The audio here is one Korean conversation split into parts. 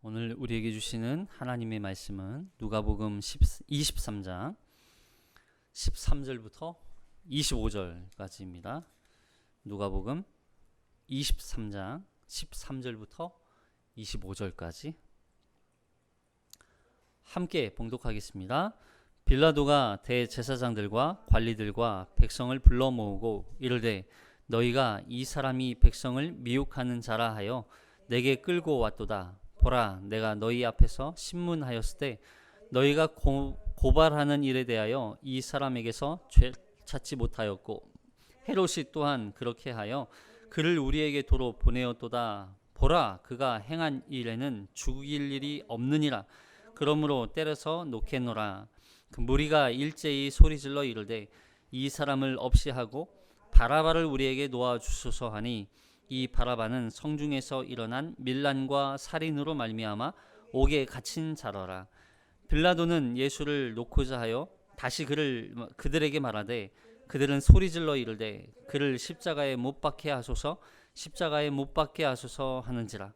오늘 우리에게 주시는 하나님의 말씀은 누가복음 23장 13절부터 25절까지입니다. 누가복음 23장 13절부터 25절까지 함께 봉독하겠습니다. 빌라도가 대제사장들과 관리들과 백성을 불러 모으고 이르되 너희가 이 사람이 백성을 미혹하는 자라 하여 내게 끌고 왔도다. 보라, 내가 너희 앞에서 신문하였을 때 너희가 고발하는 일에 대하여 이 사람에게서 죄 찾지 못하였고 헤롯이 또한 그렇게 하여 그를 우리에게 도로 보내었도다. 보라, 그가 행한 일에는 죽일 일이 없느니라. 그러므로 때려서 놓겠노라. 그 무리가 일제히 소리질러 이르되 이 사람을 없이 하고 바라바를 우리에게 놓아 주소서 하니 이 바라바는 성중에서 일어난 밀란과 살인으로 말미암아 옥에 갇힌 자러라. 빌라도는 예수를 놓고자 하여 다시 그들에게 말하되 그들은 소리질러 이르되 그를 십자가에 못 박게 하소서, 십자가에 못 박게 하소서 하는지라.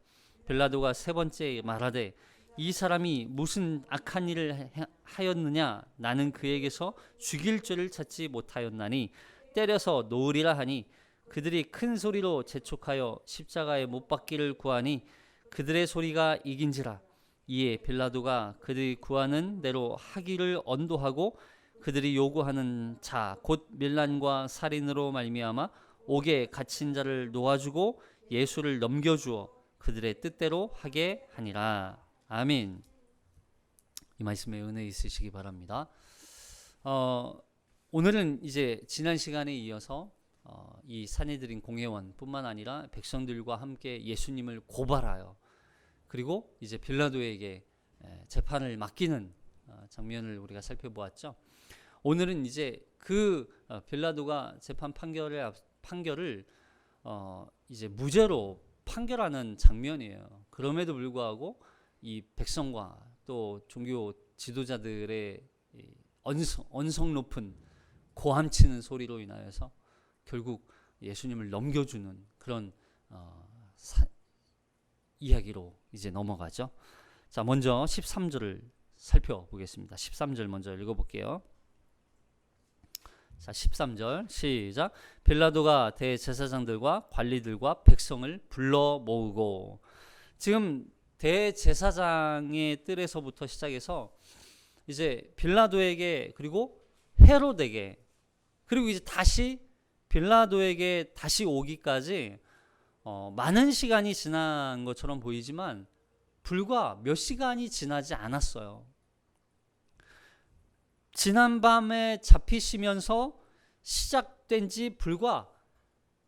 빌라도가 세 번째 말하되 이 사람이 무슨 악한 일을 하였느냐? 나는 그에게서 죽일 죄를 찾지 못하였나니 때려서 놓으리라 하니 그들이 큰 소리로 재촉하여 십자가에 못 박기를 구하니 그들의 소리가 이긴지라. 이에 빌라도가 그들이 구하는 대로 하기를 언도하고 그들이 요구하는 자 곧 밀란과 살인으로 말미암아 옥에 갇힌 자를 놓아주고 예수를 넘겨주어 그들의 뜻대로 하게 하니라. 아멘. 이 말씀에 은혜 있으시기 바랍니다. 오늘은 이제 지난 시간에 이어서 이 산헤드린 공회원뿐만 아니라 백성들과 함께 예수님을 고발하여 그리고 이제 빌라도에게 재판을 맡기는 장면을 우리가 살펴보았죠. 오늘은 이제 그 빌라도가 재판 판결을 이제 무죄로 판결하는 장면이에요. 그럼에도 불구하고 이 백성과 또 종교 지도자들의 언성 높은 고함치는 소리로 인하여서 결국 예수님을 넘겨주는 그런 이야기로 이제 넘어가죠. 자, 먼저 13절을 살펴보겠습니다. 13절 먼저 읽어볼게요. 자, 13절 시작. 빌라도가 대제사장들과 관리들과 백성을 불러 모으고, 지금 대제사장의 뜰에서부터 시작해서 이제 빌라도에게 그리고 헤롯에게 그리고 이제 다시 빌라도에게 다시 오기까지 많은 시간이 지난 것처럼 보이지만 불과 몇 시간이 지나지 않았어요. 지난밤에 잡히시면서 시작된 지 불과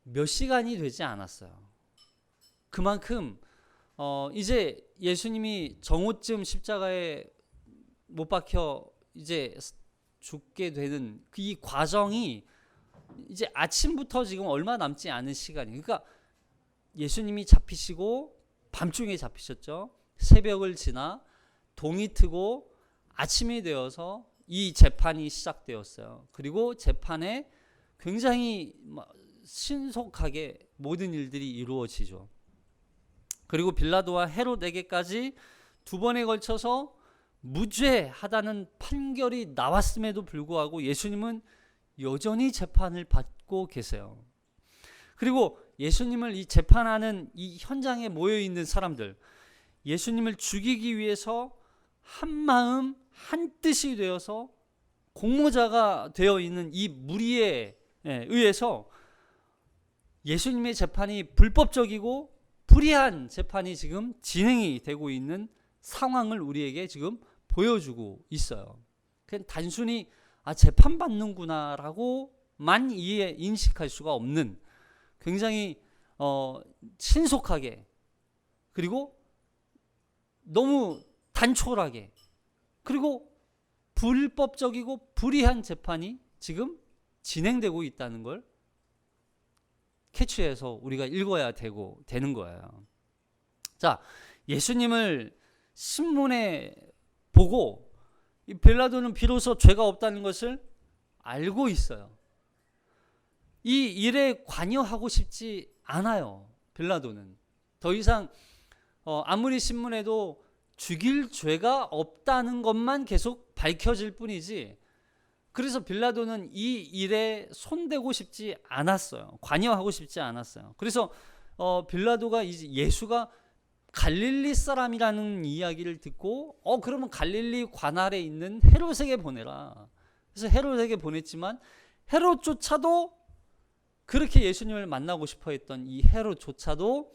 몇 시간이 되지 않았어요. 그만큼 이제 예수님이 정오쯤 십자가에 못 박혀 이제 죽게 되는 이 과정이 이제 아침부터 지금 얼마 남지 않은 시간이에요. 그러니까 예수님이 잡히시고 밤중에 잡히셨죠. 새벽을 지나 동이 트고 아침이 되어서 이 재판이 시작되었어요. 그리고 재판에 굉장히 신속하게 모든 일들이 이루어지죠. 그리고 빌라도와 헤롯에게까지 두 번에 걸쳐서 무죄하다는 판결이 나왔음에도 불구하고 예수님은 여전히 재판을 받고 계세요. 그리고 예수님을 이 재판하는 이 현장에 모여 있는 사람들, 예수님을 죽이기 위해서 한 마음 한 뜻이 되어서 공모자가 되어 있는 이 무리에 의해서 예수님의 재판이 불법적이고 불의한 재판이 지금 진행이 되고 있는 상황을 우리에게 지금 보여주고 있어요. 그냥 단순히 재판받는구나라고만 인식할 수가 없는 굉장히 신속하게 그리고 너무 단촐하게 그리고 불법적이고 불의한 재판이 지금 진행되고 있다는 걸 캐치해서 우리가 읽어야 되는 거예요. 자, 예수님을 신문에 보고 이 빌라도는 비로소 죄가 없다는 것을 알고 있어요. 이 일에 관여하고 싶지 않아요. 빌라도는 더 이상 아무리 신문에도 죽일 죄가 없다는 것만 계속 밝혀질 뿐이지, 그래서 빌라도는 이 일에 손대고 싶지 않았어요. 관여하고 싶지 않았어요. 그래서 빌라도가 이제 예수가 갈릴리 사람이라는 이야기를 듣고 그러면 갈릴리 관할에 있는 헤롯에게 보내라. 그래서 헤롯에게 보냈지만 헤롯조차도, 그렇게 예수님을 만나고 싶어 했던 이 헤롯조차도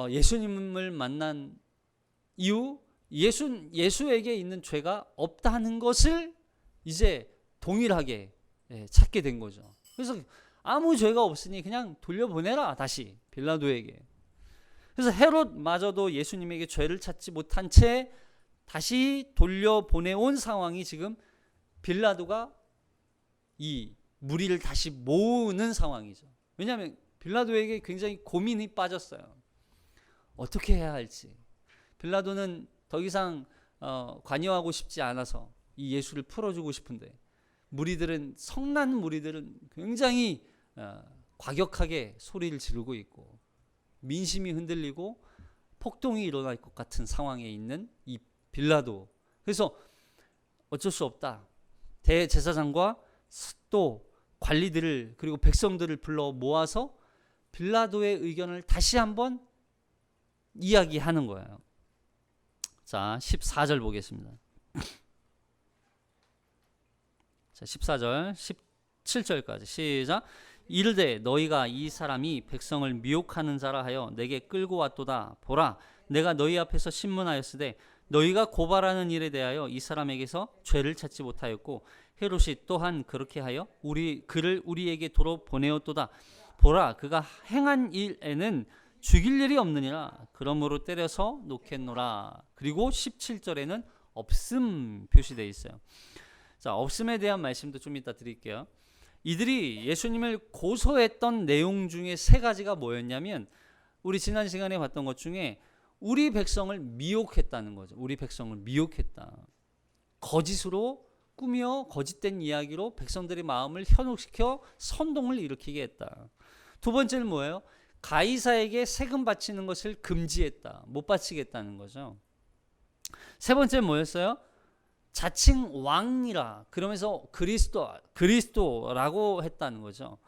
예수님을 만난 이후 예수에게 있는 죄가 없다는 것을 이제 동일하게 찾게 된 거죠. 그래서 아무 죄가 없으니 그냥 돌려보내라, 다시 빌라도에게. 그래서 헤롯마저도 예수님에게 죄를 찾지 못한 채 다시 돌려보내온 상황이 지금 빌라도가 이 무리를 다시 모으는 상황이죠. 왜냐하면 빌라도에게 굉장히 고민이 빠졌어요. 어떻게 해야 할지. 빌라도는 더 이상 관여하고 싶지 않아서 이 예수를 풀어주고 싶은데, 성난 무리들은 굉장히 과격하게 소리를 지르고 있고 민심이 흔들리고 폭동이 일어날 것 같은 상황에 있는 이 빌라도. 그래서 어쩔 수 없다. 대제사장과 또 관리들을, 그리고 백성들을 불러 모아서 빌라도의 의견을 다시 한번 이야기하는 거예요. 자, 14절 보겠습니다. 자, 14절, 17절까지 시작. 이르되 너희가 이 사람이 백성을 미혹하는 자라 하여 내게 끌고 왔도다. 보라, 내가 너희 앞에서 신문하였으되 너희가 고발하는 일에 대하여 이 사람에게서 죄를 찾지 못하였고 헤롯이 또한 그렇게 하여 그를 우리에게 도로 보내었도다. 보라, 그가 행한 일에는 죽일 일이 없느니라. 그러므로 때려서 놓겠노라. 그리고 17절에는 없음 표시되어 있어요. 자, 없음에 대한 말씀도 좀 이따 드릴게요. 이들이 예수님을 고소했던 내용 중에 세 가지가 뭐였냐면, 우리 지난 시간에 봤던 것 중에 우리 백성을 미혹했다는 거죠. 우리 백성을 미혹했다. 거짓으로 꾸며 거짓된 이야기로 백성들의 마음을 현혹시켜 선동을 일으키게 했다. 두 번째는 뭐예요? 가이사에게 세금 바치는 것을 금지했다. 못 바치겠다는 거죠. 세 번째는 뭐였어요? 자칭 왕이라 그러면서 그리스도라고 했다는 거죠.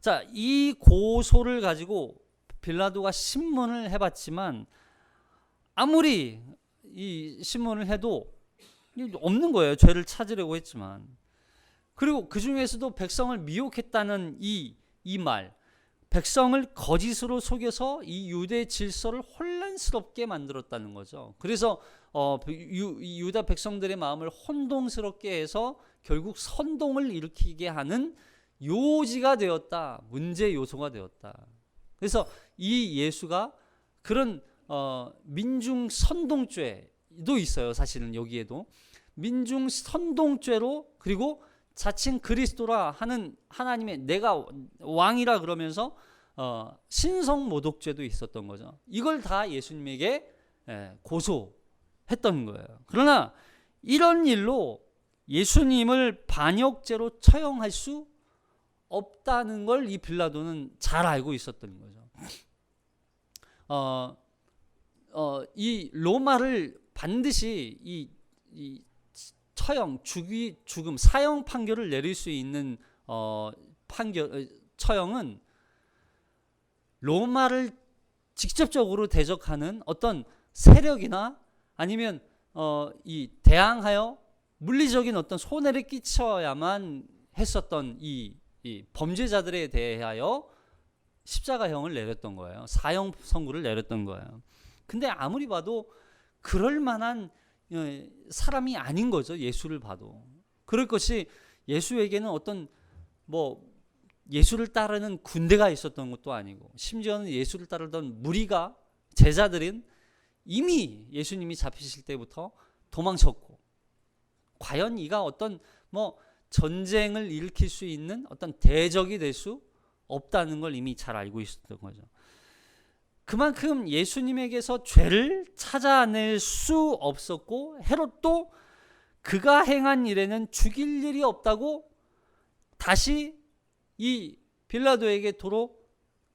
자, 이 고소를 가지고 빌라도가 신문을 해봤지만 아무리 이 신문을 해도 없는 거예요. 죄를 찾으려고 했지만. 그리고 그 중에서도 백성을 미혹했다는 이 말, 백성을 거짓으로 속여서 이 유대 질서를 혼란스럽게 만들었다는 거죠. 그래서 유다 백성들의 마음을 혼동스럽게 해서 결국 선동을 일으키게 하는 요지가 되었다. 문제 요소가 되었다. 그래서 이 예수가 그런 민중 선동죄도 있어요. 사실은 여기에도 민중 선동죄로, 그리고 자칭 그리스도라 하는 하나님의 내가 왕이라 그러면서 신성 모독죄도 있었던 거죠. 이걸 다 예수님에게 고소했던 거예요. 그러나 이런 일로 예수님을 반역죄로 처형할 수 없다는 걸 이 빌라도는 잘 알고 있었던 거죠. 이 로마를 반드시 이 처형, 죽음, 사형 판결을 내릴 수 있는 처형은 로마를 직접적으로 대적하는 어떤 세력이나 아니면 대항하여 물리적인 어떤 손해를 끼쳐야만 했었던 이 범죄자들에 대하여 십자가형을 내렸던 거예요. 사형 선고를 내렸던 거예요. 근데 아무리 봐도 그럴 만한 사람이 아닌 거죠. 예수를 봐도. 그럴 것이 예수에게는 어떤 예수를 따르는 군대가 있었던 것도 아니고, 심지어는 예수를 따르던 무리가, 제자들은 이미 예수님이 잡히실 때부터 도망쳤고, 과연 이가 어떤 전쟁을 일으킬 수 있는 어떤 대적이 될 수 없다는 걸 이미 잘 알고 있었던 거죠. 그만큼 예수님에게서 죄를 찾아낼 수 없었고, 헤롯도 그가 행한 일에는 죽일 일이 없다고 다시 이 빌라도에게 도로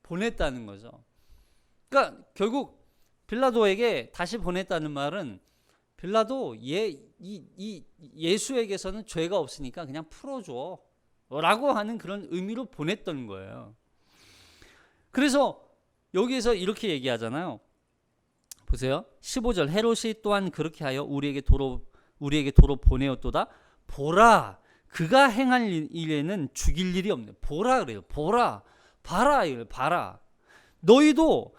보냈다는 거죠. 그러니까 결국 빌라도에게 다시 보냈다는 말은 빌라도 예수에게서는 죄가 없으니까 그냥 풀어줘 라고 하는 그런 의미로 보냈던 거예요. 그래서 여기에서 이렇게 얘기하잖아요. 보세요. 15절 헤롯이 또한 그렇게 하여 우리에게 도로 보내었도다. 보라, 그가 행할 일에는 죽일 일이 없네. 보라 그래요. 보라, 봐라 이걸 봐라. 너희도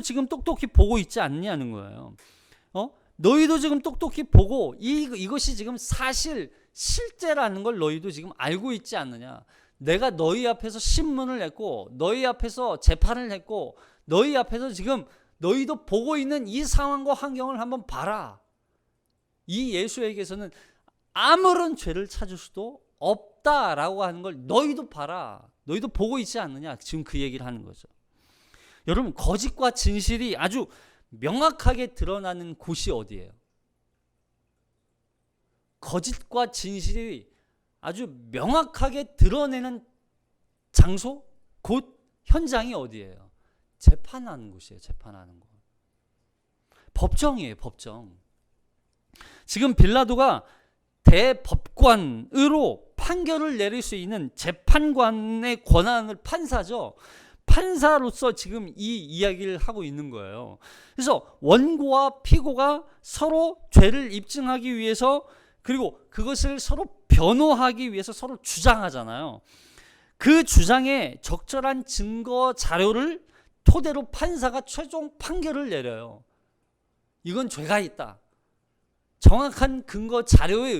지금 똑똑히 보고 있지 않냐는 거예요. 너희도 지금 똑똑히 보고 이것이 지금 실제라는 걸 너희도 지금 알고 있지 않느냐. 내가 너희 앞에서 신문을 냈고 너희 앞에서 재판을 했고 너희 앞에서 지금 너희도 보고 있는 이 상황과 환경을 한번 봐라. 이 예수에게서는 아무런 죄를 찾을 수도 없다라고 하는 걸 너희도 봐라. 너희도 보고 있지 않느냐. 지금 그 얘기를 하는 거죠. 여러분, 거짓과 진실이 아주 명확하게 드러나는 곳이 어디예요? 거짓과 진실이 아주 명확하게 드러내는 장소, 곳, 현장이 어디예요? 재판하는 곳이에요. 재판하는 곳. 법정이에요. 법정. 지금 빌라도가 대법관으로 판결을 내릴 수 있는 재판관의 권한을 판사죠. 판사로서 지금 이 이야기를 하고 있는 거예요. 그래서 원고와 피고가 서로 죄를 입증하기 위해서 그리고 그것을 서로 변호하기 위해서 서로 주장하잖아요. 그 주장에 적절한 증거 자료를 토대로 판사가 최종 판결을 내려요. 이건 죄가 있다. 정확한 근거 자료에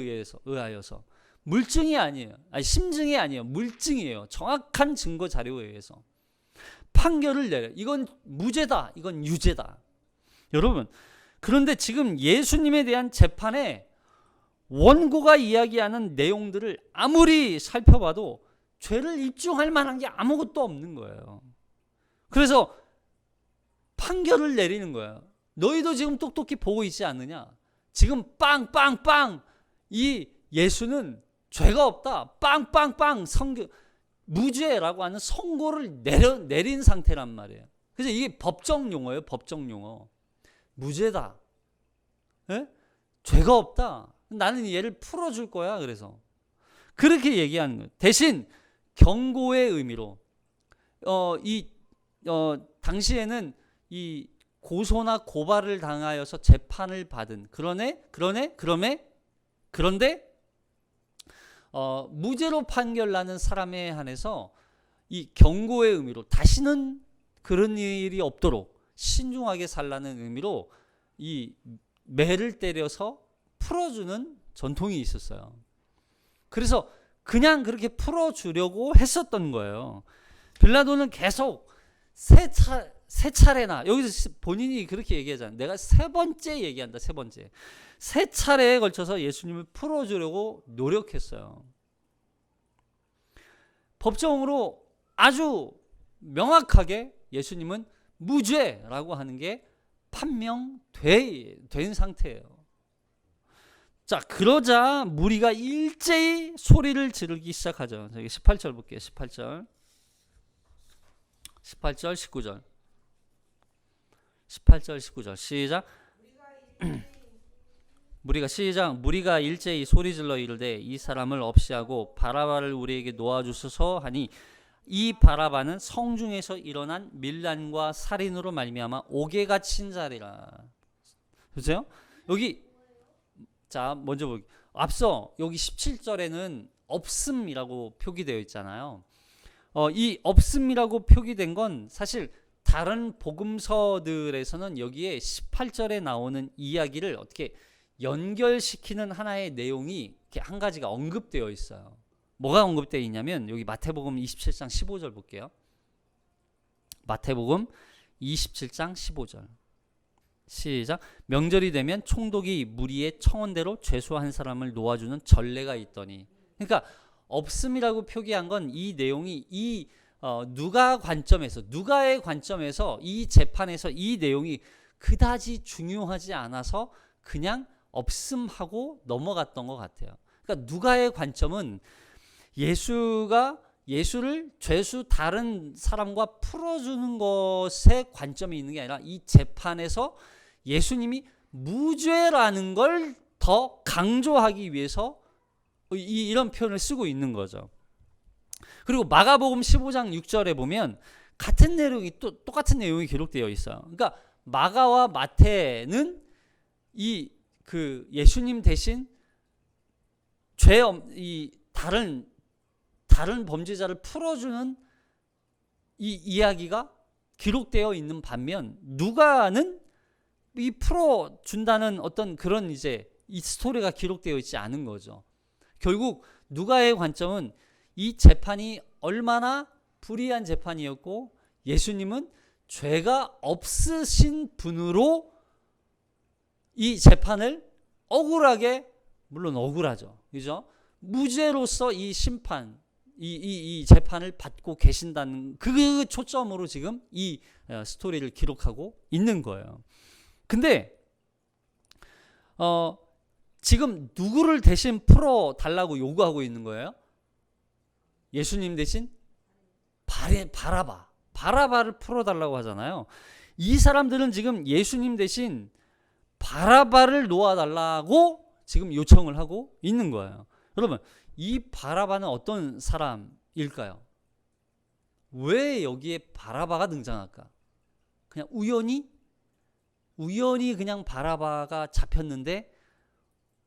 의하여서 물증이 아니에요. 심증이 아니에요. 물증이에요. 정확한 증거 자료에 의해서 판결을 내려. 이건 무죄다. 이건 유죄다. 여러분, 그런데 지금 예수님에 대한 재판에 원고가 이야기하는 내용들을 아무리 살펴봐도 죄를 입증할 만한 게 아무것도 없는 거예요. 그래서 판결을 내리는 거예요. 너희도 지금 똑똑히 보고 있지 않느냐? 지금 빵빵빵 이 예수는 죄가 없다. 빵빵빵 무죄라고 하는 선고를 내린 상태란 말이에요. 그래서 이게 법정 용어예요. 법정 용어. 무죄다. 에? 죄가 없다. 나는 얘를 풀어줄 거야. 그래서 그렇게 얘기하는 거예요. 대신 경고의 의미로 당시에는 이 고소나 고발을 당하여서 재판을 받은 그런데 무죄로 판결나는 사람에 한해서 이 경고의 의미로 다시는 그런 일이 없도록 신중하게 살라는 의미로 이 매를 때려서 풀어주는 전통이 있었어요. 그래서 그냥 그렇게 풀어주려고 했었던 거예요. 빌라도는 계속 세 차례나 여기서 본인이 그렇게 얘기하잖아요. 내가 세 번째 얘기한다. 세 차례에 걸쳐서 예수님을 풀어주려고 노력했어요. 법정으로 아주 명확하게 예수님은 무죄라고 하는 게 판명된 상태예요. 자, 그러자 무리가 일제히 소리를 지르기 시작하죠. 저기 18절 볼게요. 18절, 19절. 18절, 19절. 시작. 무리가 일제히 소리질러 이르되 이 사람을 없이하고 바라바를 우리에게 놓아주소서 하니 이 바라바는 성중에서 일어난 밀란과 살인으로 말미암아 옥에 갇힌 자리라. 보세요. 여기 자 먼저 보기. 앞서 여기 17절에는 없음이라고 표기되어 있잖아요. 이 없음이라고 표기된 건 사실 다른 복음서들에서는 여기에 18절에 나오는 이야기를 어떻게 연결시키는 하나의 내용이 이렇게 한 가지가 언급되어 있어요. 뭐가 언급되어 있냐면 여기 마태복음 27장 15절 볼게요. 마태복음 27장 15절. 시작. 명절이 되면 총독이 무리의 청원대로 죄수한 사람을 놓아주는 전례가 있더니. 그러니까 없음이라고 표기한 건 이 내용이 누가의 관점에서 이 재판에서 이 내용이 그다지 중요하지 않아서 그냥 없음하고 넘어갔던 것 같아요. 그러니까 누가의 관점은 예수가 예수를 죄수 다른 사람과 풀어주는 것에 관점이 있는 게 아니라 이 재판에서 예수님이 무죄라는 걸 더 강조하기 위해서 이런 표현을 쓰고 있는 거죠. 그리고 마가복음 15장 6절에 보면 같은 내용이 또 똑같은 내용이 기록되어 있어요. 그러니까 마가와 마태는 이 그 예수님 대신 이 다른 범죄자를 풀어주는 이 이야기가 기록되어 있는 반면 누가는 이 풀어준다는 어떤 그런 이제 이 스토리가 기록되어 있지 않은 거죠. 결국 누가의 관점은 이 재판이 얼마나 불의한 재판이었고 예수님은 죄가 없으신 분으로 이 재판을 억울하게, 물론 억울하죠, 그죠? 무죄로서 이 심판, 이 재판을 받고 계신다는 그 초점으로 지금 이 스토리를 기록하고 있는 거예요. 근데 지금 누구를 대신 풀어달라고 요구하고 있는 거예요? 예수님 대신 바라바를 풀어달라고 하잖아요. 이 사람들은 지금 예수님 대신 바라바를 놓아달라고 지금 요청을 하고 있는 거예요. 여러분, 이 바라바는 어떤 사람일까요? 왜 여기에 바라바가 등장할까? 그냥 우연히 그냥 바라바가 잡혔는데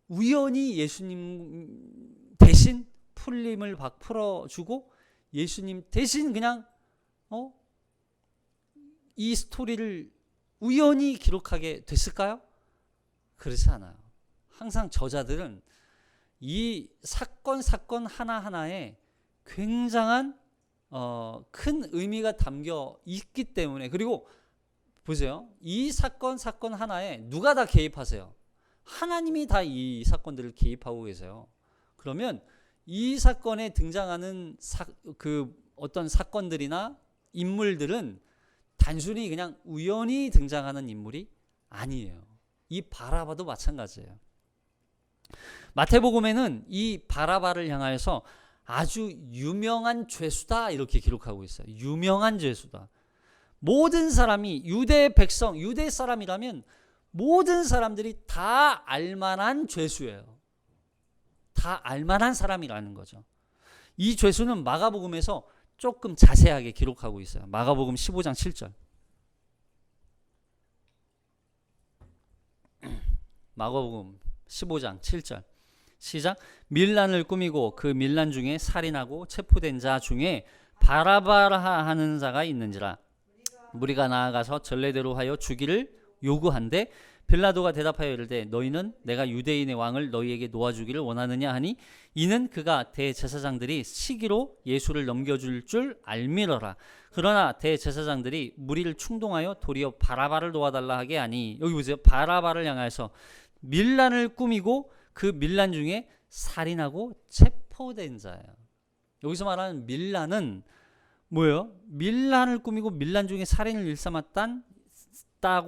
우연히 예수님 대신 풀림을 풀어주고 예수님 대신 그냥 이 스토리를 우연히 기록하게 됐을까요? 그렇지 않아요. 항상 저자들은 이 사건 하나하나에 굉장한 큰 의미가 담겨 있기 때문에, 그리고 보세요. 이 사건 하나에 누가 다 개입하세요? 하나님이 다 이 사건들을 개입하고 계세요. 그러면 이 사건에 등장하는 어떤 사건들이나 인물들은 단순히 그냥 우연히 등장하는 인물이 아니에요. 이 바라바도 마찬가지예요. 마태복음에는 이 바라바를 향하여서 아주 유명한 죄수다 이렇게 기록하고 있어요. 유명한 죄수다. 모든 사람이 유대 사람이라면 모든 사람들이 다 알만한 죄수예요. 다 알만한 사람이라는 거죠. 이 죄수는 마가복음에서 조금 자세하게 기록하고 있어요. 마가복음 15장 7절. 마가복음 15장 7절. 시작. 밀란을 꾸미고 그 밀란 중에 살인하고 체포된 자 중에 바라바라 하는 자가 있는지라. 무리가 나아가서 전례대로 하여 주기를 요구한데 빌라도가 대답하여 이르되 너희는 내가 유대인의 왕을 너희에게 놓아주기를 원하느냐 하니 이는 그가 대제사장들이 시기로 예수를 넘겨줄 줄 알미러라. 그러나 대제사장들이 무리를 충동하여 도리어 바라바를 놓아달라 하게 하니, 여기 보세요. 바라바를 향하여서 밀란을 꾸미고 그 밀란 중에 살인하고 체포된 자예요. 여기서 말하는 밀란은 뭐예요? 밀란을 꾸미고 밀란 중에 살인을 일삼았다고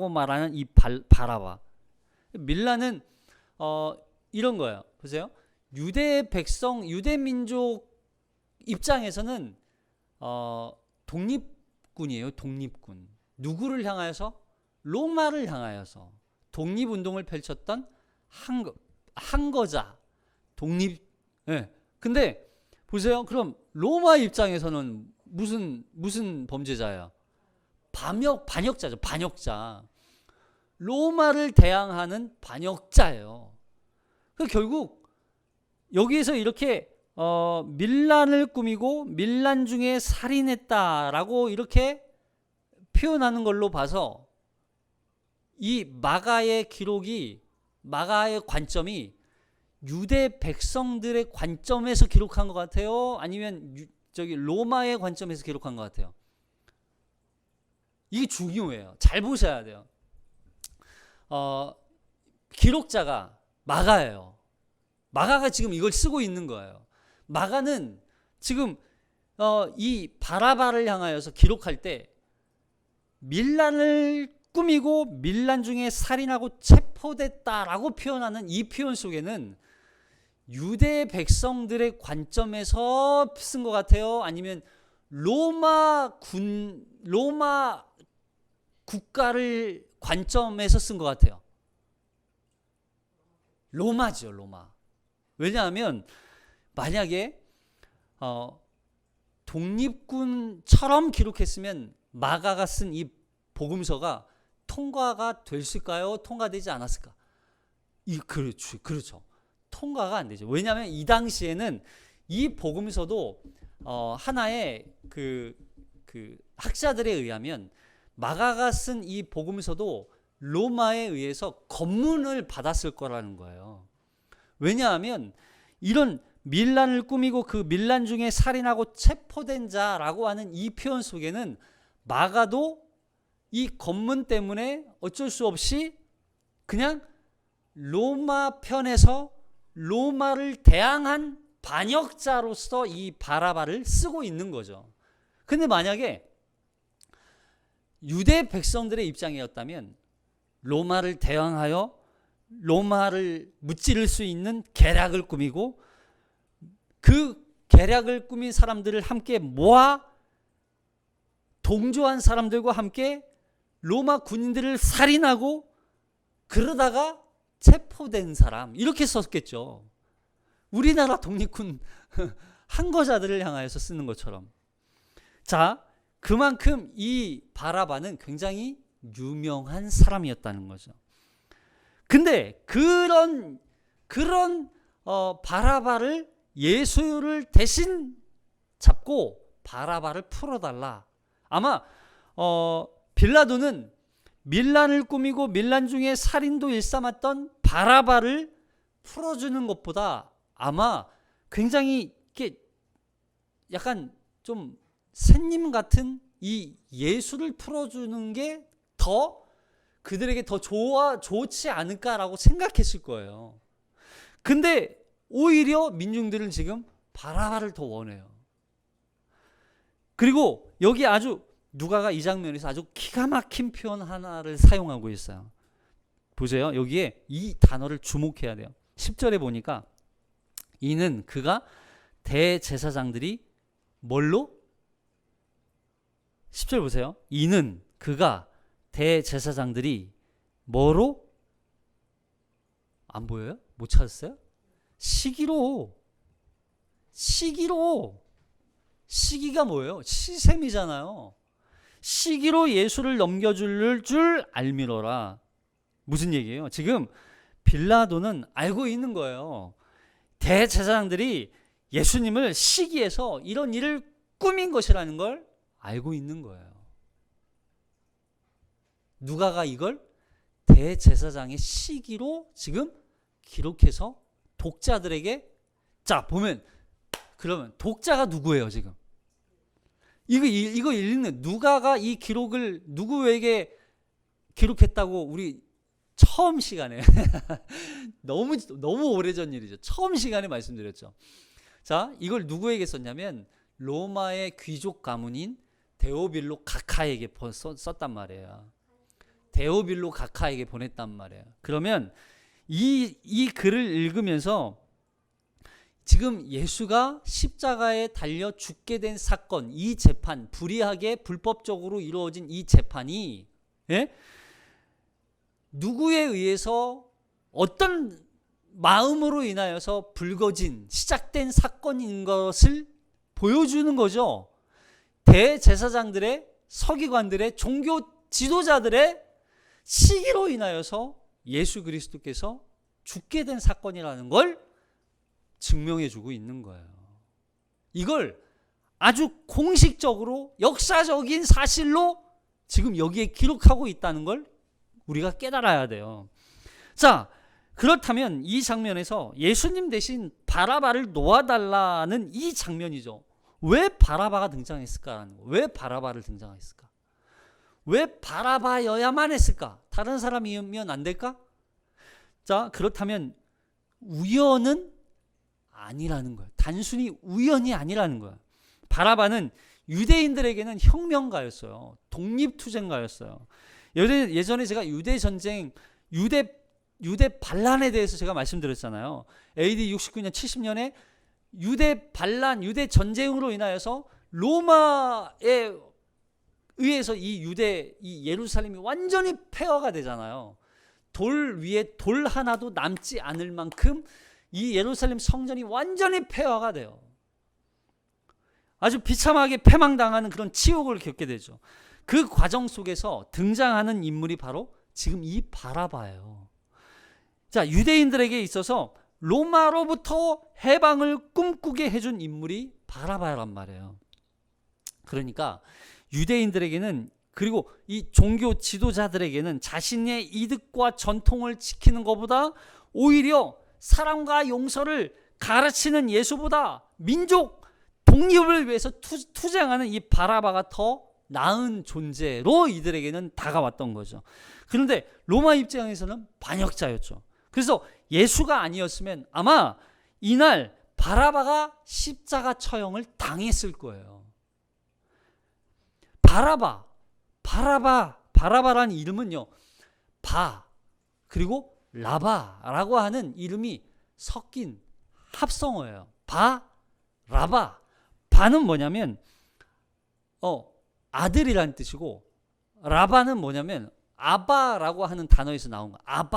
말하는 이 바라바. 밀란은 이런 거예요. 보세요. 유대 민족 입장에서는 독립군이에요. 독립군. 누구를 향하여서? 로마를 향하여서 독립운동을 펼쳤던 항거자. 독립. 예. 근데 보세요. 그럼 로마 입장에서는 무슨 범죄자예요? 반역자죠. 반역자. 로마를 대항하는 반역자예요. 결국 여기에서 이렇게 밀란을 꾸미고 밀란 중에 살인했다라고 이렇게 표현하는 걸로 봐서 이 마가의 관점이 유대 백성들의 관점에서 기록한 것 같아요? 아니면 로마의 관점에서 기록한 것 같아요? 이게 중요해요. 잘 보셔야 돼요. 기록자가 마가예요. 마가가 지금 이걸 쓰고 있는 거예요. 마가는 지금 이 바라바를 향하여서 기록할 때 밀란을 꾸미고 밀란 중에 살인하고 체포됐다라고 표현하는 이 표현 속에는 유대 백성들의 관점에서 쓴 것 같아요? 아니면 로마 국가를 관점에서 쓴 것 같아요? 로마죠, 로마. 왜냐하면 만약에 독립군처럼 기록했으면 마가가 쓴 이 복음서가 통과가 됐을까요? 통과되지 않았을까? 그렇죠. 통과가 안 되죠. 왜냐하면 이 당시에는 이 복음서도 하나의 그 학자들에 의하면 마가가 쓴 이 복음서도 로마에 의해서 검문을 받았을 거라는 거예요. 왜냐하면 이런 밀란을 꾸미고 그 밀란 중에 살인하고 체포된 자라고 하는 이 표현 속에는 마가도 이 검문 때문에 어쩔 수 없이 그냥 로마 편에서 로마를 대항한 반역자로서 이 바라바를 쓰고 있는 거죠. 근데 만약에 유대 백성들의 입장이었다면 로마를 대항하여 로마를 무찌를 수 있는 계략을 꾸미고 그 계략을 꾸민 사람들을 함께 모아 동조한 사람들과 함께 로마 군인들을 살인하고 그러다가 체포된 사람, 이렇게 썼겠죠. 우리나라 독립군 항거자들을 향하여서 쓰는 것처럼. 자, 그만큼 이 바라바는 굉장히 유명한 사람이었다는 거죠. 근데 그런 바라바를 예수를 대신 잡고 바라바를 풀어달라. 아마 빌라도는 밀란을 꾸미고 밀란 중에 살인도 일삼았던 바라바를 풀어주는 것보다 아마 굉장히 이렇게 약간 좀 새님 같은 이 예수를 풀어주는 게 더 그들에게 더 좋지 않을까라고 생각했을 거예요. 근데 오히려 민중들은 지금 바라바를 더 원해요. 그리고 여기 아주 누가가 이 장면에서 아주 기가 막힌 표현 하나를 사용하고 있어요. 보세요. 여기에 이 단어를 주목해야 돼요. 10절에 보니까 이는 그가 대제사장들이 뭘로? 10절 보세요. 이는 그가 대제사장들이 뭐로? 안 보여요? 못 찾았어요? 시기로. 시기가 뭐예요? 시샘이잖아요. 시기로 예수를 넘겨줄 줄 알미로라. 무슨 얘기예요? 지금 빌라도는 알고 있는 거예요. 대제사장들이 예수님을 시기해서 이런 일을 꾸민 것이라는 걸 알고 있는 거예요. 누가가 이걸 대제사장의 시기로 지금 기록해서 독자들에게, 자 보면 그러면 독자가 누구예요 지금? 이거 읽는 누가가 이 기록을 누구에게 기록했다고 우리 처음 시간에 너무 오래전 일이죠. 처음 시간에 말씀드렸죠. 자, 이걸 누구에게 썼냐면 로마의 귀족 가문인 데오빌로 가카에게 썼단 말이에요. 데오빌로 가카에게 보냈단 말이에요. 그러면 이 글을 읽으면서 지금 예수가 십자가에 달려 죽게 된 사건, 이 재판, 불의하게 불법적으로 이루어진 이 재판이 누구에 의해서 어떤 마음으로 인하여서 불거진 시작된 사건인 것을 보여주는 거죠. 대제사장들의, 서기관들의, 종교 지도자들의 시기로 인하여서 예수 그리스도께서 죽게 된 사건이라는 걸 증명해 주고 있는 거예요. 이걸 아주 공식적으로 역사적인 사실로 지금 여기에 기록하고 있다는 걸 우리가 깨달아야 돼요. 자, 그렇다면 이 장면에서 예수님 대신 바라바를 놓아달라는 이 장면이죠. 왜 바라바가 등장했을까라는 거. 왜 바라바를 등장했을까? 왜 바라바여야만 했을까? 다른 사람이면 안 될까? 자, 그렇다면 우연은 아니라는 거예요. 단순히 우연이 아니라는 거예요. 바라바는 유대인들에게는 혁명가였어요. 독립투쟁가였어요. 예전에 제가 유대 전쟁, 유대 유대 반란에 대해서 제가 말씀드렸잖아요. AD 69년 70년에 유대 반란, 유대 전쟁으로 인하여서 로마에 의해서 이 예루살렘이 완전히 폐허가 되잖아요. 돌 위에 돌 하나도 남지 않을 만큼 이 예루살렘 성전이 완전히 폐허가 돼요. 아주 비참하게 패망당하는 그런 치욕을 겪게 되죠. 그 과정 속에서 등장하는 인물이 바로 지금 이 바라바예요. 자, 유대인들에게 있어서 로마로부터 해방을 꿈꾸게 해준 인물이 바라바란 말이에요. 그러니까 유대인들에게는, 그리고 이 종교 지도자들에게는 자신의 이득과 전통을 지키는 것보다 오히려 사랑과 용서를 가르치는 예수보다 민족 독립을 위해서 투쟁하는 이 바라바가 더 나은 존재로 이들에게는 다가왔던 거죠. 그런데 로마 입장에서는 반역자였죠. 그래서 예수가 아니었으면 아마 이날 바라바가 십자가 처형을 당했을 거예요. 바라바라는 이름은요, 그리고 라바라고 하는 이름이 섞인 합성어예요. 라바. 바는 뭐냐면 아들이라는 뜻이고, 라바는 뭐냐면 아바라고 하는 단어에서 나온 거야.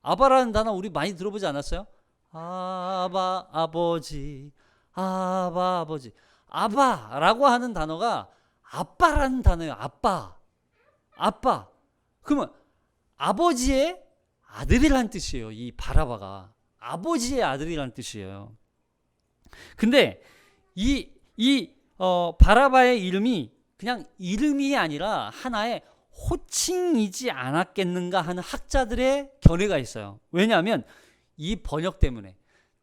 아바라는 단어 우리 많이 들어보지 않았어요? 아버지. 아바라고 하는 단어가 아빠라는 단어예요. 아빠. 그러면 아버지의 아들이라는 뜻이에요. 이 바라바가 아버지의 아들이라는 뜻이에요. 근데 바라바의 이름이 그냥 이름이 아니라 하나의 호칭이지 않았겠는가 하는 학자들의 견해가 있어요. 왜냐하면 이 번역 때문에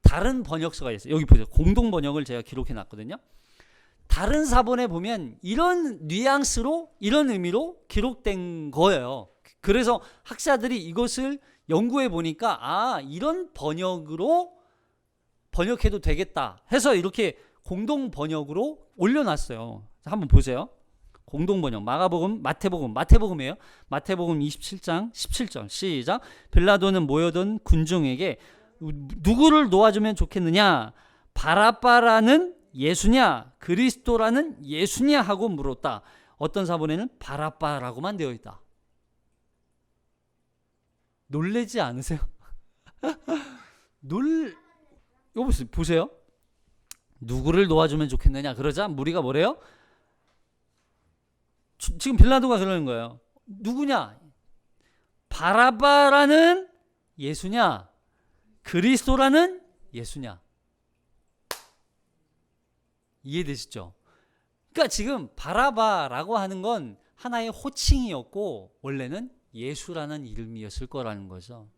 다른 번역서가 있어요. 여기 보세요. 공동 번역을 제가 기록해 놨거든요. 다른 사본에 보면 이런 뉘앙스로, 이런 의미로 기록된 거예요. 그래서 학자들이 이것을 연구해 보니까 이런 번역으로 번역해도 되겠다 해서 이렇게 공동 번역으로 올려놨어요. 한번 보세요. 공동 번역, 마태복음이에요. 마태복음 27장 17절 시작. 빌라도는 모여든 군중에게 누구를 놓아주면 좋겠느냐? 바라바라는 예수냐? 그리스도라는 예수냐? 하고 물었다. 어떤 사본에는 바라바라고만 되어 있다. 놀라지 않으세요? 이거 보세요. 누구를 놓아주면 좋겠느냐? 그러자 무리가 뭐래요? 지금 빌라도가 그러는 거예요. 누구냐? 바라바라는 예수냐? 그리스도라는 예수냐? 이해되시죠? 그러니까 지금 바라바라고 하는 건 하나의 호칭이었고 원래는 예수라는 이름이었을 거라는 거죠.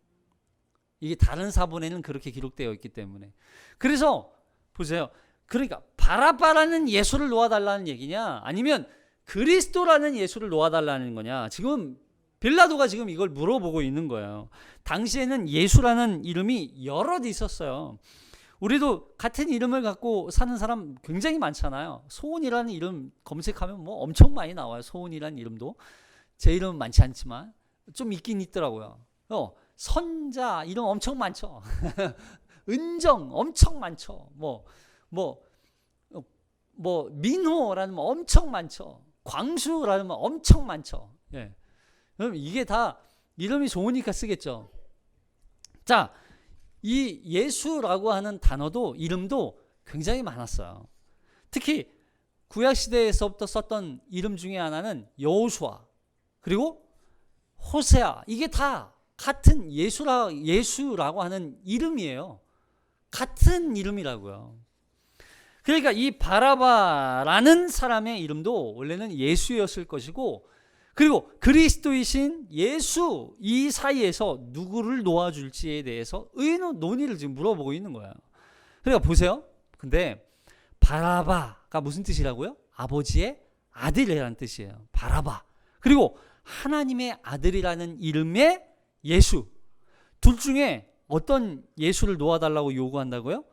이게 다른 사본에는 그렇게 기록되어 있기 때문에. 그래서 보세요. 그러니까 바라바라는 예수를 놓아달라는 얘기냐, 아니면 그리스도라는 예수를 놓아달라는 거냐, 지금 빌라도가 지금 이걸 물어보고 있는 거예요. 당시에는 예수라는 이름이 여럿 있었어요. 우리도 같은 이름을 갖고 사는 사람 굉장히 많잖아요. 소은이라는 이름 검색하면 뭐 엄청 많이 나와요. 소은이라는 이름도. 제 이름은 많지 않지만 좀 있긴 있더라고요. 선자 이름 엄청 많죠. 은정 엄청 많죠. 민호라는 뭐 엄청 많죠. 광수라는 뭐 엄청 많죠. 예. 그럼 이게 다 이름이 좋으니까 쓰겠죠. 자, 이 예수라고 하는 단어도, 이름도 굉장히 많았어요. 특히 구약시대에서부터 썼던 이름 중에 하나는 여호수아, 그리고 호세아. 이게 다 같은 예수라고 하는 이름이에요. 같은 이름이라고요. 그러니까 이 바라바라는 사람의 이름도 원래는 예수였을 것이고, 그리고 그리스도이신 예수, 이 사이에서 누구를 놓아줄지에 대해서 논의를 지금 물어보고 있는 거예요. 그러니까 보세요. 근데 바라바가 무슨 뜻이라고요? 아버지의 아들이라는 뜻이에요. 바라바. 그리고 하나님의 아들이라는 이름의 예수. 둘 중에 어떤 예수를 놓아달라고 요구한다고요?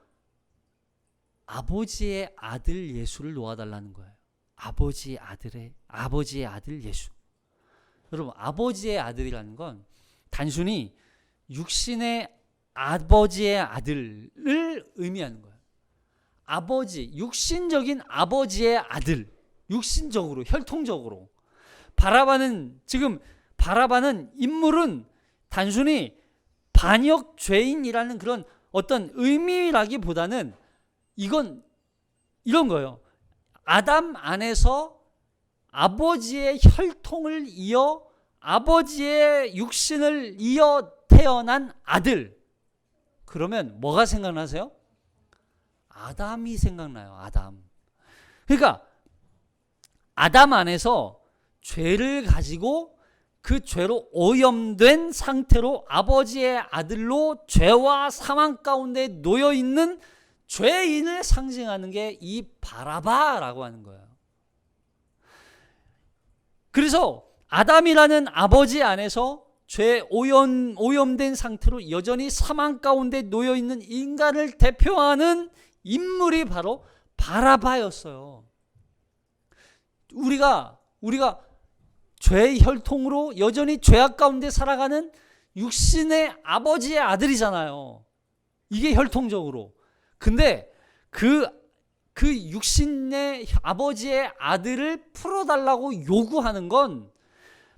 아버지의 아들 예수를 놓아달라는 거예요. 아버지의 아들 예수. 여러분, 아버지의 아들이라는 건 단순히 육신의 아버지의 아들을 의미하는 거예요. 아버지, 육신적인 아버지의 아들, 육신적으로, 혈통적으로. 지금 바라바는 인물은 단순히 반역 죄인이라는 그런 어떤 의미라기보다는 이건 이런 거예요. 아담 안에서 아버지의 혈통을 이어 아버지의 육신을 이어 태어난 아들. 그러면 뭐가 생각나세요? 아담이 생각나요. 아담. 그러니까 아담 안에서 죄를 가지고 그 죄로 오염된 상태로 아버지의 아들로 죄와 사망 가운데 놓여 있는 죄인을 상징하는 게 이 바라바라고 하는 거예요. 그래서 아담이라는 아버지 안에서 죄 오염된 상태로 여전히 사망 가운데 놓여 있는 인간을 대표하는 인물이 바로 바라바였어요. 우리가 죄의 혈통으로 여전히 죄악 가운데 살아가는 육신의 아버지의 아들이잖아요. 이게 혈통적으로. 근데 그 육신의 아버지의 아들을 풀어달라고 요구하는 건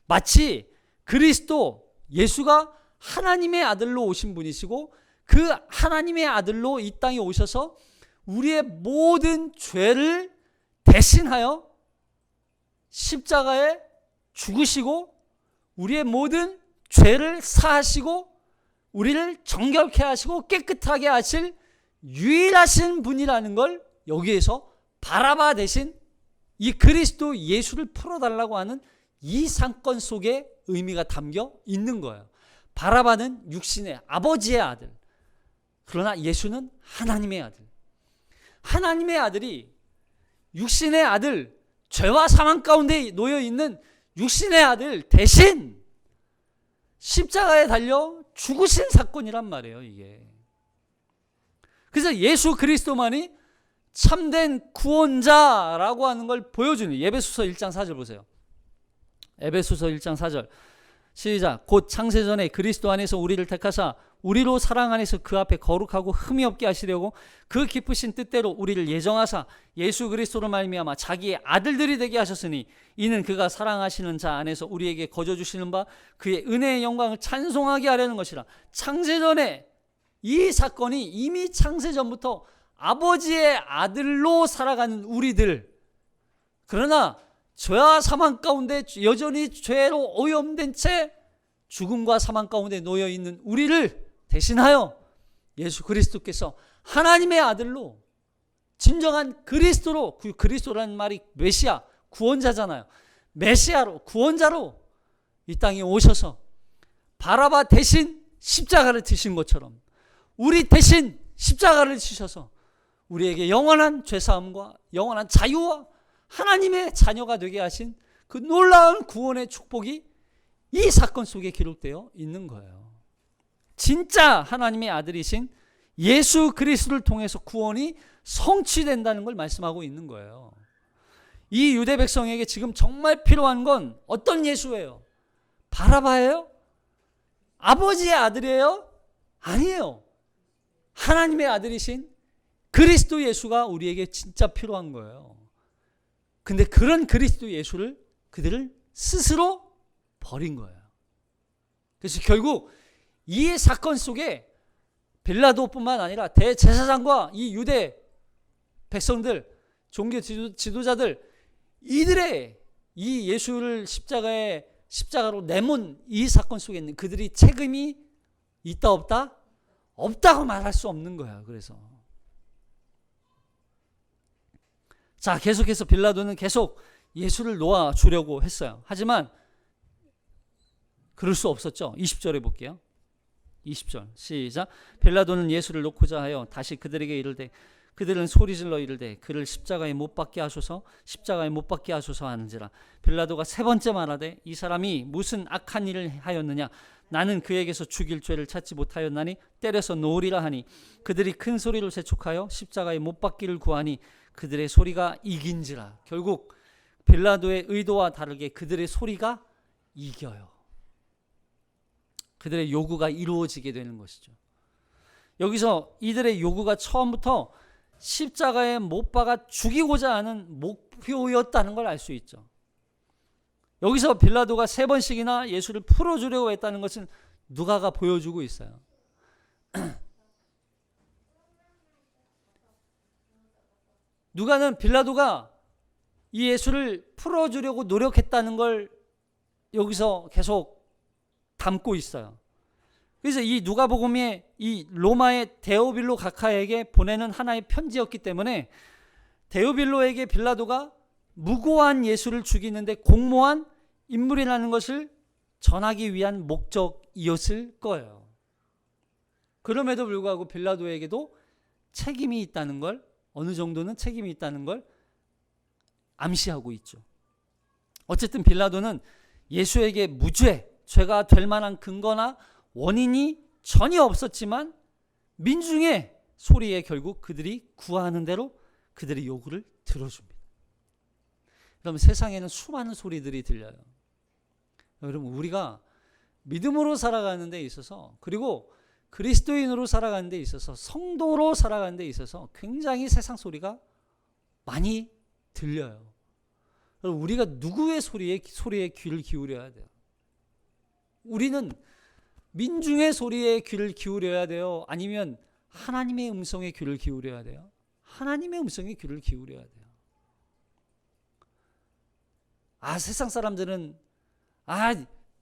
마치 그리스도 예수가 하나님의 아들로 오신 분이시고 그 하나님의 아들로 이 땅에 오셔서 우리의 모든 죄를 대신하여 십자가에 죽으시고 우리의 모든 죄를 사하시고 우리를 정결케 하시고 깨끗하게 하실 유일하신 분이라는 걸 여기에서 바라바 대신 이 그리스도 예수를 풀어달라고 하는 이 사건 속에 의미가 담겨 있는 거예요. 바라바는 육신의 아버지의 아들, 그러나 예수는 하나님의 아들. 하나님의 아들이 육신의 아들, 죄와 사망 가운데 놓여 있는 육신의 아들 대신 십자가에 달려 죽으신 사건이란 말이에요, 이게. 그래서 예수 그리스도만이 참된 구원자라고 하는 걸 보여주는 에베소서 1장 4절 보세요. 에베소서 1장 4절 시작. 곧 창세전에 그리스도 안에서 우리를 택하사 우리로 사랑 안에서 그 앞에 거룩하고 흠이 없게 하시려고 그 기쁘신 뜻대로 우리를 예정하사 예수 그리스도로 말미암아 자기의 아들들이 되게 하셨으니 이는 그가 사랑하시는 자 안에서 우리에게 거저 주시는 바 그의 은혜의 영광을 찬송하게 하려는 것이라. 창세전에 이 사건이 이미 창세전부터 아버지의 아들로 살아가는 우리들, 그러나 죄와 사망 가운데 여전히 죄로 오염된 채 죽음과 사망 가운데 놓여 있는 우리를 대신하여 예수 그리스도께서 하나님의 아들로 진정한 그리스도로, 그리스도라는 말이 메시아, 구원자잖아요. 메시아로, 구원자로 이 땅에 오셔서 바라바 대신 십자가를 지신 것처럼 우리 대신 십자가를 지셔서 우리에게 영원한 죄사함과 영원한 자유와 하나님의 자녀가 되게 하신 그 놀라운 구원의 축복이 이 사건 속에 기록되어 있는 거예요. 진짜 하나님의 아들이신 예수 그리스도를 통해서 구원이 성취된다는 걸 말씀하고 있는 거예요. 이 유대 백성에게 지금 정말 필요한 건 어떤 예수예요? 바라바예요? 아버지의 아들이에요? 아니에요. 하나님의 아들이신 그리스도 예수가 우리에게 진짜 필요한 거예요. 근데 그런 그리스도 예수를 그들을 스스로 버린 거예요. 그래서 결국 이 사건 속에 빌라도뿐만 아니라 대제사장과 이 유대 백성들, 종교 지도자들, 이들의 이 예수를 십자가로 내몬 이 사건 속에 있는 그들이 책임이 있다 없다? 없다고 말할 수 없는 거예요. 그래서 자, 계속해서 빌라도는 계속 예수를 놓아주려고 했어요. 하지만 그럴 수 없었죠. 20절에 볼게요. 20절 시작. 빌라도는 예수를 놓고자 하여 다시 그들에게 이르되 그들은 소리질러 이르되 그를 십자가에 못 박게 하소서, 십자가에 못 박게 하소서 하는지라. 빌라도가 세 번째 말하되 이 사람이 무슨 악한 일을 하였느냐? 나는 그에게서 죽일 죄를 찾지 못하였나니 때려서 놓으리라 하니 그들이 큰 소리로 재촉하여 십자가에 못 박기를 구하니 그들의 소리가 이긴지라. 결국 빌라도의 의도와 다르게 그들의 소리가 이겨요. 그들의 요구가 이루어지게 되는 것이죠. 여기서 이들의 요구가 처음부터 십자가에 못 박아 죽이고자 하는 목표였다는 걸 알 수 있죠. 여기서 빌라도가 3번씩이나 예수를 풀어주려고 했다는 것은 누가가 보여주고 있어요. 누가는 빌라도가 이 예수를 풀어주려고 노력했다는 걸 여기서 계속 담고 있어요. 그래서 이 누가복음이 이 로마의 데오빌로 각하에게 보내는 하나의 편지였기 때문에 데오빌로에게 빌라도가 무고한 예수를 죽이는데 공모한 인물이라는 것을 전하기 위한 목적이었을 거예요. 그럼에도 불구하고 빌라도에게도 책임이 있다는 걸, 어느 정도는 책임이 있다는 걸 암시하고 있죠. 어쨌든 빌라도는 예수에게 무죄, 죄가 될 만한 근거나 원인이 전혀 없었지만 민중의 소리에 결국 그들이 구하는 대로 그들의 요구를 들어줍니다. 그럼 세상에는 수많은 소리들이 들려요. 여러분, 우리가 믿음으로 살아가는 데 있어서, 그리고 그리스도인으로 살아가는 데 있어서, 성도로 살아가는 데 있어서 굉장히 세상 소리가 많이 들려요. 우리가 누구의 소리에 귀를 기울여야 돼요? 우리는 민중의 소리에 귀를 기울여야 돼요? 아니면 하나님의 음성에 귀를 기울여야 돼요? 하나님의 음성에 귀를 기울여야 돼요. 세상 사람들은,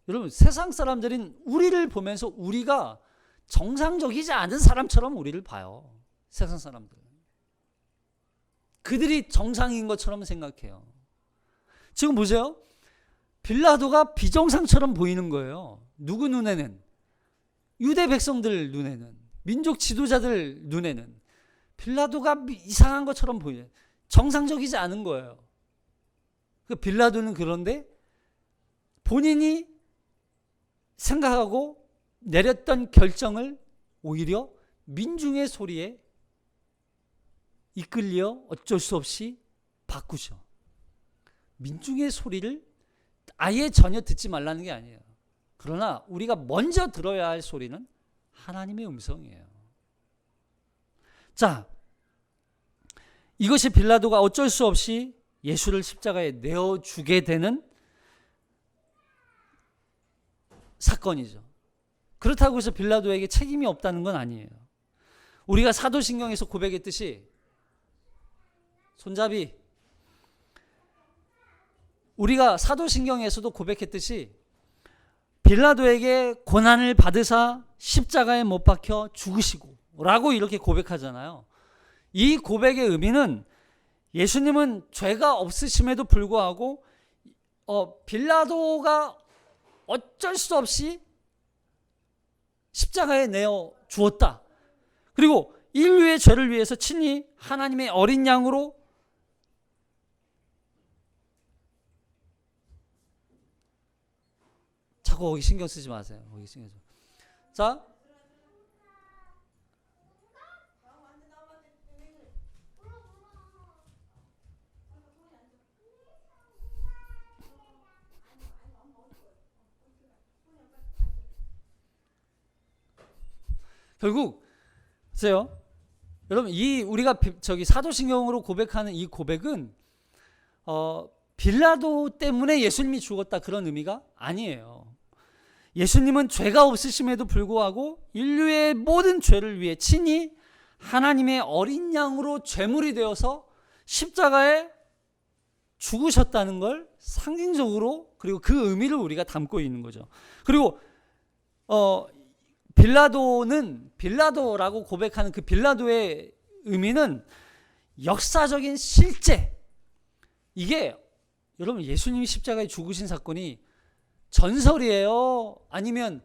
여러분, 세상 사람들은 우리를 보면서 우리가 정상적이지 않은 사람처럼 우리를 봐요. 세상 사람들은. 그들이 정상인 것처럼 생각해요. 지금 보세요. 빌라도가 비정상처럼 보이는 거예요. 누구 눈에는? 유대 백성들 눈에는, 민족 지도자들 눈에는 빌라도가 이상한 것처럼 보여요. 정상적이지 않은 거예요. 그 빌라도는 그런데 본인이 생각하고 내렸던 결정을 오히려 민중의 소리에 이끌려 어쩔 수 없이 바꾸죠. 민중의 소리를 아예 전혀 듣지 말라는 게 아니에요. 그러나 우리가 먼저 들어야 할 소리는 하나님의 음성이에요. 자, 이것이 빌라도가 어쩔 수 없이 예수를 십자가에 내어주게 되는 사건이죠. 그렇다고 해서 빌라도에게 책임이 없다는 건 아니에요. 우리가 사도신경에서 고백했듯이, 손잡이, 우리가 사도신경에서도 고백했듯이 빌라도에게 고난을 받으사 십자가에 못 박혀 죽으시고 라고 이렇게 고백하잖아요. 이 고백의 의미는 예수님은 죄가 없으심에도 불구하고 빌라도가 어쩔 수 없이 십자가에 내어 주었다. 그리고 인류의 죄를 위해서 친히 하나님의 어린 양으로 자꾸 거기 신경 쓰지 마세요. 거기 신경 쓰지. 자, 결국 보세요. 여러분, 이 우리가 사도신경으로 고백하는 이 고백은 빌라도 때문에 예수님이 죽었다 그런 의미가 아니에요. 예수님은 죄가 없으심에도 불구하고 인류의 모든 죄를 위해 친히 하나님의 어린 양으로 제물이 되어서 십자가에 죽으셨다는 걸 상징적으로, 그리고 그 의미를 우리가 담고 있는 거죠. 그리고 빌라도라고 고백하는 그 빌라도의 의미는 역사적인 실제, 이게 여러분 예수님이 십자가에 죽으신 사건이 전설이에요? 아니면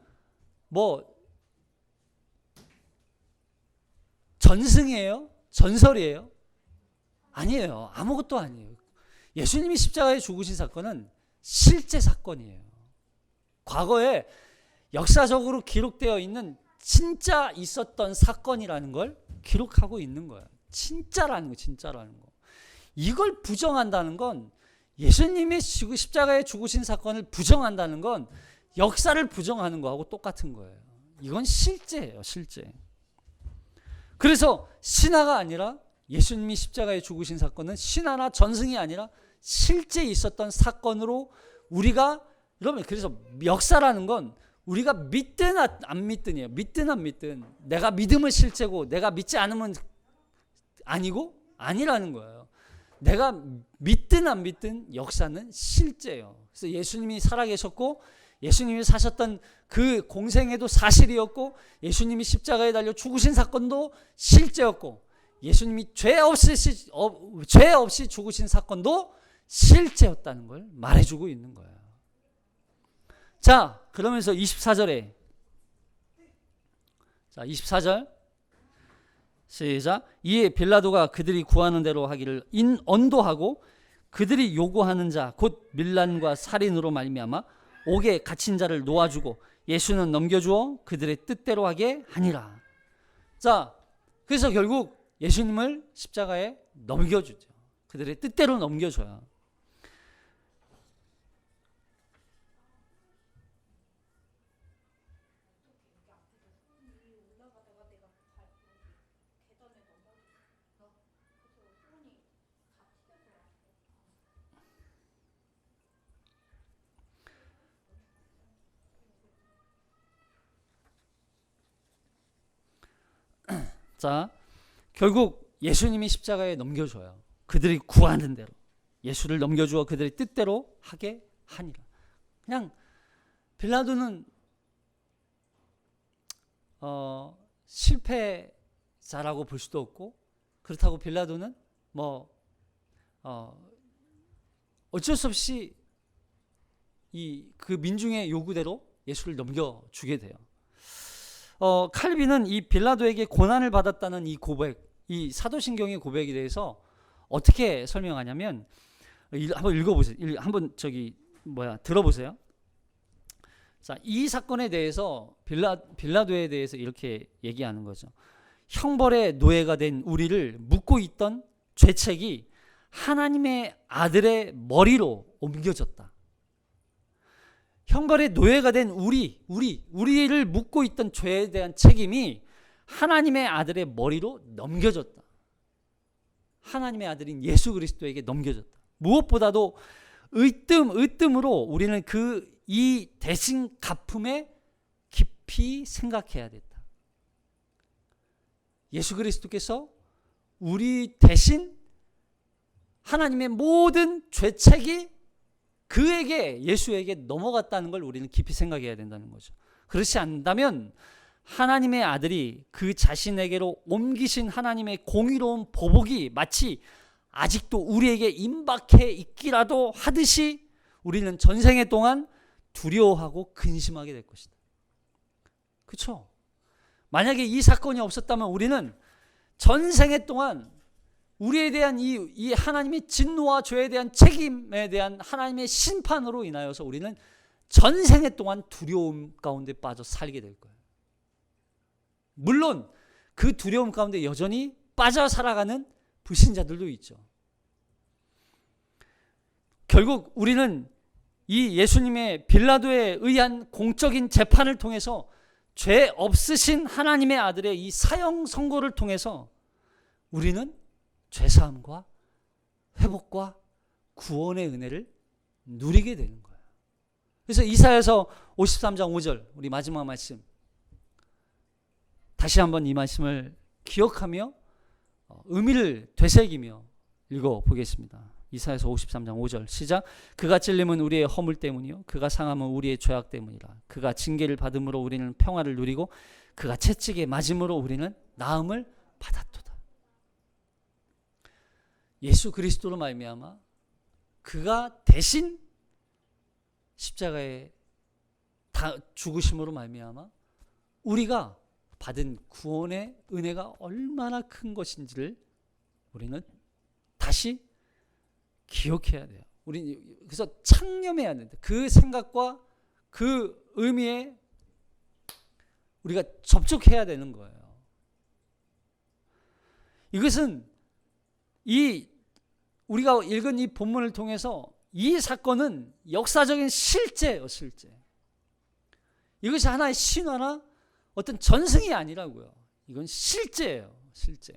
전승이에요? 전설이에요? 아니에요. 아무것도 아니에요. 예수님이 십자가에 죽으신 사건은 실제 사건이에요. 과거에 역사적으로 기록되어 있는 진짜 있었던 사건이라는 걸 기록하고 있는 거예요. 진짜라는 거, 진짜라는 거. 이걸 부정한다는 건, 예수님이 십자가에 죽으신 사건을 부정한다는 건 역사를 부정하는 거하고 똑같은 거예요. 이건 실제예요, 실제. 그래서 신화가 아니라 예수님이 십자가에 죽으신 사건은 신화나 전승이 아니라 실제 있었던 사건으로 우리가, 여러분, 그래서 역사라는 건 우리가 믿든 안 믿든이에요. 믿든 안 믿든. 내가 믿으면 실제고 내가 믿지 않으면 아니고 아니라는 거예요. 내가 믿든 안 믿든 역사는 실제예요. 그래서 예수님이 살아계셨고 예수님이 사셨던 그 공생애도 사실이었고 예수님이 십자가에 달려 죽으신 사건도 실제였고 예수님이 죄 없이 죽으신 사건도 실제였다는 걸 말해주고 있는 거예요. 자, 그러면서 24절에, 자, 24절 시작. 이에 빌라도가 그들이 구하는 대로 하기를 언도하고 그들이 요구하는 자 곧 밀란과 살인으로 말미암아 옥에 갇힌 자를 놓아주고 예수는 넘겨주어 그들의 뜻대로 하게 하니라. 자, 그래서 결국 예수님을 십자가에 넘겨주죠. 그들의 뜻대로 넘겨줘요. 자, 결국 예수님이 십자가에 넘겨줘요. 그들이 구하는 대로 예수를 넘겨주어 그들의 뜻대로 하게 하니라. 그냥 빌라도는 실패자라고 볼 수도 없고 그렇다고 빌라도는 어쩔 수 없이 그 민중의 요구대로 예수를 넘겨주게 돼요. 칼빈은 이 빌라도에게 고난을 받았다는 이 고백, 이 사도신경의 고백에 대해서 어떻게 설명하냐면, 한번 읽어보세요. 한번 들어보세요. 자, 이 사건에 대해서 빌라도에 대해서 이렇게 얘기하는 거죠. 형벌의 노예가 된 우리를 묶고 있던 죄책이 하나님의 아들의 머리로 옮겨졌다. 형벌의 노예가 된 우리를 묶고 있던 죄에 대한 책임이 하나님의 아들의 머리로 넘겨졌다. 하나님의 아들인 예수 그리스도에게 넘겨졌다. 무엇보다도 으뜸으로 우리는 이 대신 갚음에 깊이 생각해야 됐다. 예수 그리스도께서 우리 대신 하나님의 모든 죄책이 예수에게 넘어갔다는 걸 우리는 깊이 생각해야 된다는 거죠. 그렇지 않다면 하나님의 아들이 그 자신에게로 옮기신 하나님의 공의로운 보복이 마치 아직도 우리에게 임박해 있기라도 하듯이 우리는 전생애 동안 두려워하고 근심하게 될 것이다. 그렇죠? 만약에 이 사건이 없었다면 우리는 전생애 동안 우리에 대한 이 하나님의 진노와 죄에 대한 책임에 대한 하나님의 심판으로 인하여서 우리는 전생애 동안 두려움 가운데 빠져 살게 될 거예요. 물론 그 두려움 가운데 여전히 빠져 살아가는 불신자들도 있죠. 결국 우리는 이 예수님의 빌라도에 의한 공적인 재판을 통해서 죄 없으신 하나님의 아들의 이 사형 선고를 통해서 우리는 죄사함과 회복과 구원의 은혜를 누리게 되는 거예요. 그래서 이사야서 53장 5절 우리 마지막 말씀 다시 한번 이 말씀을 기억하며 의미를 되새기며 읽어보겠습니다. 이사야서 53장 5절 시작. 그가 찔림은 우리의 허물 때문이요 그가 상함은 우리의 죄악 때문이라. 그가 징계를 받음으로 우리는 평화를 누리고 그가 채찍에 맞음으로 우리는 나음을 받았도다. 예수 그리스도로 말미암아 그가 대신 십자가에 죽으심으로 말미암아 우리가 받은 구원의 은혜가 얼마나 큰 것인지를 우리는 다시 기억해야 돼요. 우리 그래서 창념해야 된다. 그 생각과 그 의미에 우리가 접촉해야 되는 거예요. 이것은 우리가 읽은 이 본문을 통해서 이 사건은 역사적인 실제예요, 실제. 이것이 하나의 신화나 어떤 전승이 아니라고요. 이건 실제예요. 실제.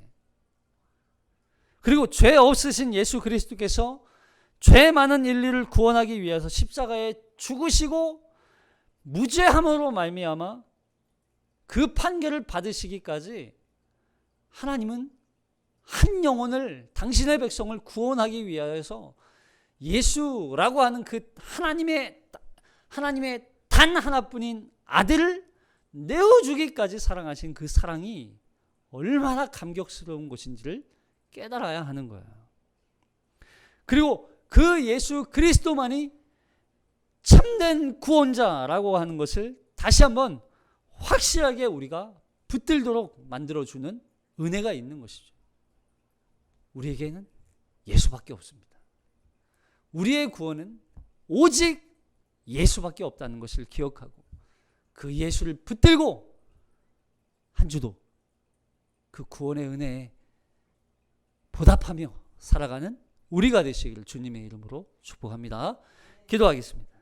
그리고 죄 없으신 예수 그리스도께서 죄 많은 인류를 구원하기 위해서 십자가에 죽으시고 무죄함으로 말미암아 그 판결을 받으시기까지 하나님은 한 영혼을, 당신의 백성을 구원하기 위하여서 예수라고 하는 그 하나님의 단 하나뿐인 아들을 내어주기까지 사랑하신 그 사랑이 얼마나 감격스러운 것인지를 깨달아야 하는 거예요. 그리고 그 예수 그리스도만이 참된 구원자라고 하는 것을 다시 한번 확실하게 우리가 붙들도록 만들어주는 은혜가 있는 것이죠. 우리에게는 예수밖에 없습니다. 우리의 구원은 오직 예수밖에 없다는 것을 기억하고 그 예수를 붙들고 한 주도 그 구원의 은혜에 보답하며 살아가는 우리가 되시기를 주님의 이름으로 축복합니다. 기도하겠습니다.